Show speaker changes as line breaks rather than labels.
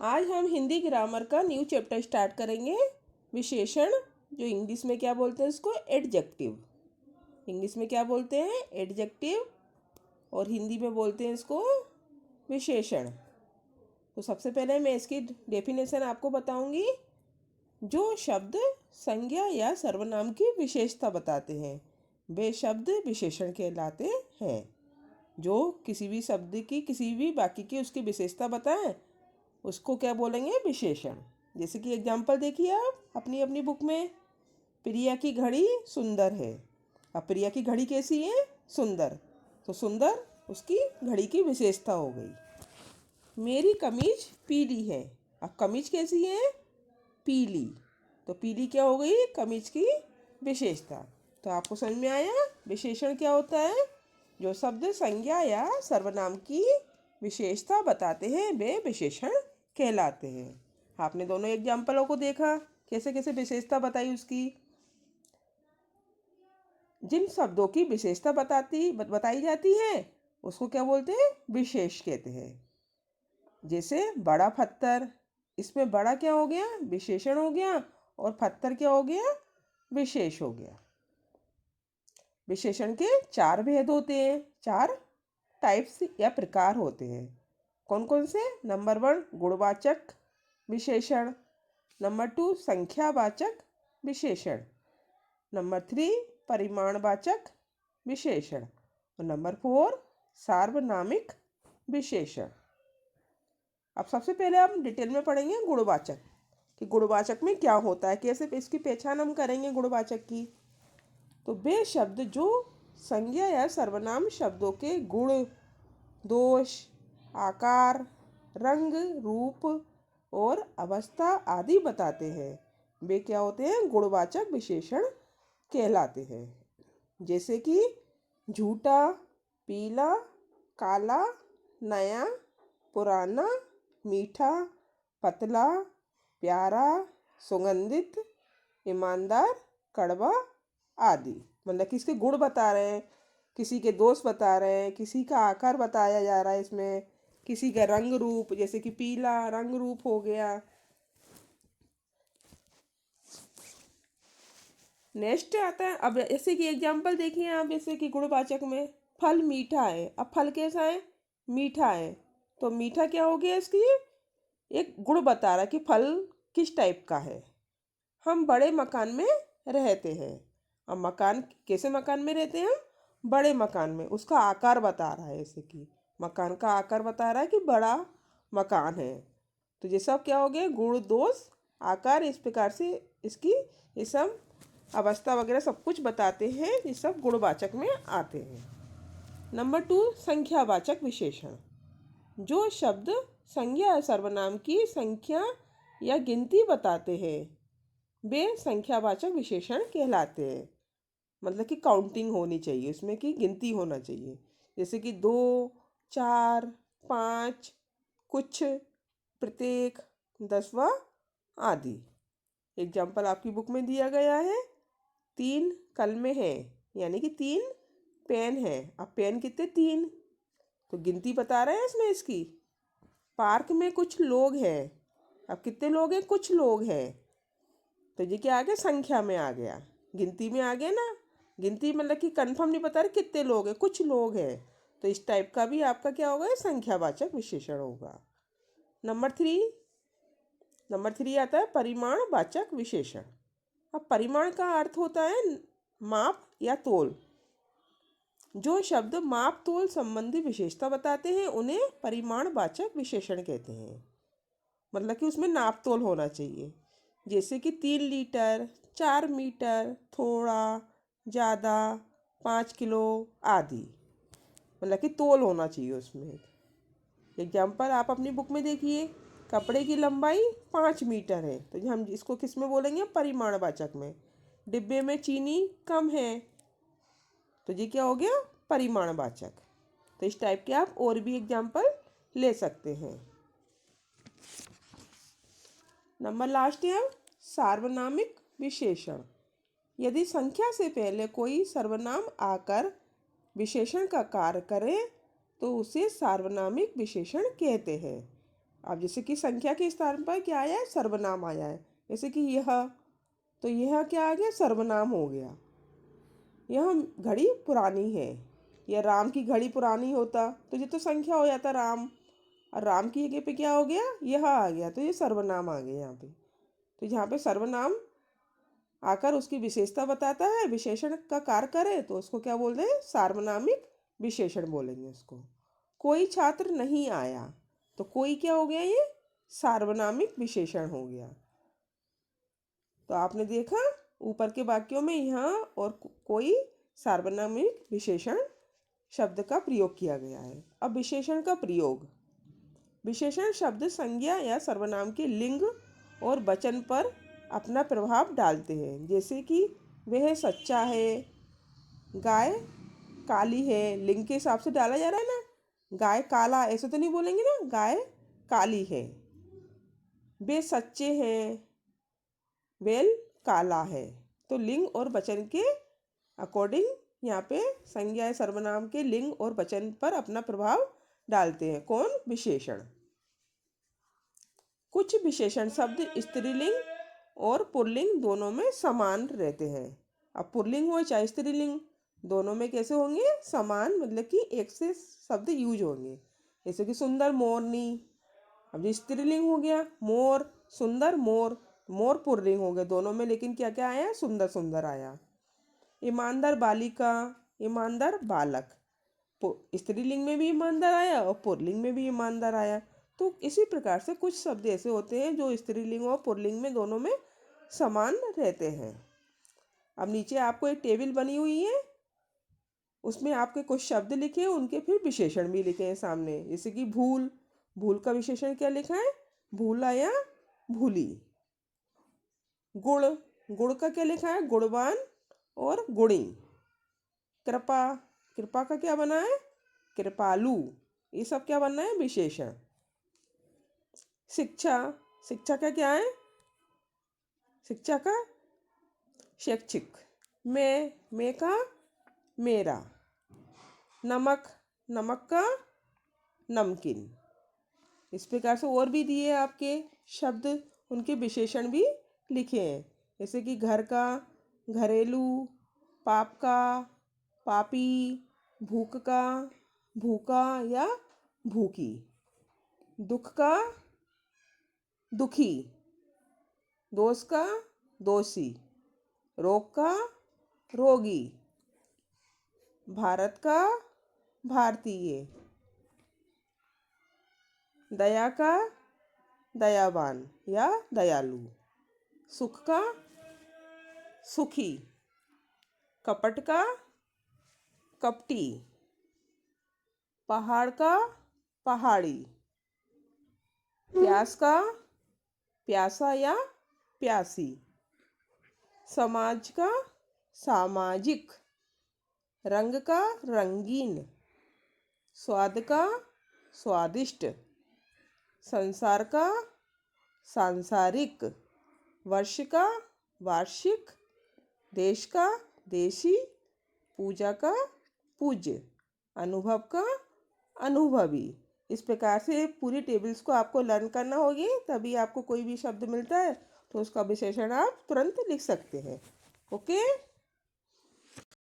आज हम हिंदी ग्रामर का न्यू चैप्टर स्टार्ट करेंगे। विशेषण, जो इंग्लिश में क्या बोलते हैं इसको, एडजेक्टिव। इंग्लिश में क्या बोलते हैं, एडजेक्टिव, और हिंदी में बोलते हैं इसको विशेषण। तो सबसे पहले मैं इसकी डेफिनेशन आपको बताऊंगी। जो शब्द संज्ञा या सर्वनाम की विशेषता बताते हैं वे शब्द विशेषण कहलाते हैं। जो किसी भी शब्द की, किसी भी वाक्य की उसकी विशेषता बताएं उसको क्या बोलेंगे, विशेषण। जैसे कि एग्जाम्पल देखिए आप अपनी अपनी बुक में। प्रिया की घड़ी सुंदर है। अब प्रिया की घड़ी कैसी है, सुंदर, तो सुंदर उसकी घड़ी की विशेषता हो गई। मेरी कमीज पीली है। अब कमीज कैसी है, पीली, तो पीली क्या हो गई, कमीज की विशेषता। तो आपको समझ में आया विशेषण क्या होता है। जो शब्द संज्ञा या सर्वनाम की विशेषता बताते हैं वे विशेषण कहलाते हैं। आपने दोनों एग्जाम्पलों को देखा, कैसे कैसे विशेषता बताई उसकी। जिन शब्दों की विशेषता बताई जाती है उसको क्या बोलते हैं, विशेष कहते हैं। जैसे बड़ा पत्थर, इसमें बड़ा क्या हो गया, विशेषण हो गया, और पत्थर क्या हो गया, विशेष हो गया। विशेषण के चार भेद होते हैं, चार टाइप्स या प्रकार होते हैं। कौन कौन से, नंबर 1 गुणवाचक विशेषण, नंबर 2 संख्यावाचक विशेषण, नंबर 3 परिमाणवाचक विशेषण, और नंबर 4 सार्वनामिक विशेषण। अब सबसे पहले हम डिटेल में पढ़ेंगे गुणवाचक, कि गुणवाचक में क्या होता है, कैसे इसकी पहचान हम करेंगे गुणवाचक की। तो वे शब्द जो संज्ञा या सर्वनाम शब्दों के गुण, दोष, आकार, रंग, रूप और अवस्था आदि बताते हैं वे क्या होते हैं, गुणवाचक विशेषण कहलाते हैं। जैसे कि झूठा, पीला, काला, नया, पुराना, मीठा, पतला, प्यारा, सुगंधित, ईमानदार, कड़वा आदि। मतलब कि इसके गुण बता रहे हैं, किसी के दोष बता रहे हैं, किसी का आकार बताया जा रहा है इसमें, किसी का रंग रूप, जैसे कि पीला रंग रूप हो गया। नेक्स्ट आता है, अब ऐसे की एग्जाम्पल देखिए आप। जैसे कि गुणवाचक में फल मीठा है। अब फल कैसा है, मीठा है, तो मीठा क्या हो गया, इसकी एक गुण बता रहा है कि फल किस टाइप का है। हम बड़े मकान में रहते हैं। अब मकान, कैसे मकान में रहते हैं हम, बड़े मकान में, उसका आकार बता रहा है। जैसे कि मकान का आकार बता रहा है कि बड़ा मकान है। तो ये सब क्या हो गए, गुण, दोष, आकार, इस प्रकार से इसकी ये सब अवस्था वगैरह सब कुछ बताते हैं। ये सब गुणवाचक में आते हैं। नंबर 2 संख्यावाचक विशेषण। जो शब्द संज्ञा या सर्वनाम की संख्या या गिनती बताते हैं वे संख्यावाचक विशेषण कहलाते हैं। मतलब कि काउंटिंग होनी चाहिए उसमें, कि गिनती होना चाहिए। जैसे कि 2, 4, 5, कुछ, प्रत्येक, 10वां आदि। एग्जाम्पल आपकी बुक में दिया गया है। 3 कलमें हैं, यानी कि 3 पेन हैं। अब पेन कितने, 3, तो गिनती बता रहे हैं इसमें इसकी। पार्क में कुछ लोग हैं। अब कितने लोग हैं, कुछ लोग हैं, तो ये क्या आ गया, संख्या में आ गया, गिनती में आ गया ना। गिनती मतलब कि कंफर्म नहीं बता रहे कितने लोग हैं, कुछ लोग हैं, तो इस टाइप का भी आपका क्या होगा, संख्यावाचक विशेषण होगा। नंबर थ्री आता है परिमाणवाचक विशेषण। अब परिमाण का अर्थ होता है माप या तोल। जो शब्द माप तोल संबंधी विशेषता बताते हैं उन्हें परिमाणवाचक विशेषण कहते हैं। मतलब कि उसमें नाप तोल होना चाहिए। जैसे कि 3 लीटर, 4 मीटर, थोड़ा, ज़्यादा, 5 किलो आदि। मतलब कि तोल होना चाहिए उसमें। एग्जाम्पल आप अपनी बुक में देखिए, कपड़े की लंबाई 5 मीटर है, तो हम इसको किस में बोलेंगे, परिमाणवाचक में। डिब्बे में चीनी कम है, तो ये क्या हो गया, परिमाणवाचक। तो इस टाइप के आप और भी एग्जाम्पल ले सकते हैं। नंबर लास्ट है सार्वनामिक विशेषण। यदि संख्या से पहले कोई सर्वनाम आकर विशेषण का कार्य करे तो उसे सार्वनामिक विशेषण कहते हैं। अब जैसे कि संख्या के स्थान पर क्या आया है, सर्वनाम आया है। जैसे कि यह, तो यह क्या आ गया, सर्वनाम हो गया। यह घड़ी पुरानी है, या राम की घड़ी पुरानी होता तो ये तो संख्या हो जाता राम, और राम की जगह पे क्या हो गया, यह आ गया, तो ये सर्वनाम आ गया यहाँ पे। तो यहाँ पे सर्वनाम आकर उसकी विशेषता बताता है, विशेषण का कार्य करे तो उसको क्या बोलते हैं, सार्वनामिक विशेषण बोलेंगे उसको। कोई छात्र नहीं आया, तो कोई क्या हो गया, ये सार्वनामिक विशेषण हो गया। तो आपने देखा ऊपर के वाक्यों में यहाँ और कोई सार्वनामिक विशेषण शब्द का प्रयोग किया गया है। अब विशेषण का प्रयोग। विशेषण शब्द संज्ञा या सर्वनाम के लिंग और वचन पर अपना प्रभाव डालते हैं। जैसे कि वह सच्चा है, गाय काली है, लिंग के हिसाब से डाला जा रहा है ना। गाय काला ऐसे तो नहीं बोलेंगे ना, गाय काली है। वे सच्चे हैं, वेल काला है। तो लिंग और वचन के अकॉर्डिंग यहाँ पे संज्ञा या सर्वनाम के लिंग और वचन पर अपना प्रभाव डालते हैं। कौन, विशेषण। कुछ विशेषण शब्द स्त्रीलिंग और पुल्लिंग दोनों में समान रहते हैं। अब पुल्लिंग हो चाहे स्त्रीलिंग, दोनों में कैसे होंगे, समान, मतलब कि एक से शब्द यूज होंगे। जैसे कि सुंदर मोरनी, अब ये स्त्रीलिंग हो गया, मोर, सुंदर मोर, मोर पुल्लिंग हो गए दोनों में, लेकिन क्या क्या आया, सुंदर सुंदर आया। ईमानदार बालिका, ईमानदार बालक, स्त्रीलिंग में भी ईमानदार आया और पुल्लिंग में भी ईमानदार आया। तो इसी प्रकार से कुछ शब्द ऐसे होते हैं जो स्त्रीलिंग और पुल्लिंग में दोनों में समान रहते हैं। अब नीचे आपको एक टेबल बनी हुई है, उसमें आपके कुछ शब्द लिखे हैं, उनके फिर विशेषण भी लिखे हैं सामने। जैसे कि भूल, भूल का विशेषण क्या लिखा है, भूला या भूली। गुण, गुण का क्या लिखा है, गुणवान और गुणी। कृपा, कृपा का क्या बना है, कृपालु। ये सब क्या बनना है, विशेषण। शिक्षा, शिक्षा का क्या है, शिक्षा का शैक्षिक। मैं का मेरा। नमक, नमक का नमकीन। इस प्रकार से और भी दिए आपके शब्द, उनके विशेषण भी लिखे हैं। जैसे कि घर का घरेलू, पाप का पापी, भूख का भूखा या भूखी, दुख का दुखी, दोष का दोषी, रोग का रोगी, भारत का भारतीय, दया का दयावान या दयालु, सुख का सुखी, कपट का कपटी, पहाड़ का पहाड़ी, प्यास का प्यासा या प्यासी, समाज का सामाजिक, रंग का रंगीन, स्वाद का स्वादिष्ट, संसार का सांसारिक, वर्ष का वार्षिक, देश का देशी, पूजा का पूज्य, अनुभव का अनुभवी। इस प्रकार से पूरी टेबल्स को आपको लर्न करना होगी, तभी आपको कोई भी शब्द मिलता है तो उसका विशेषण आप तुरंत लिख सकते हैं। ओके।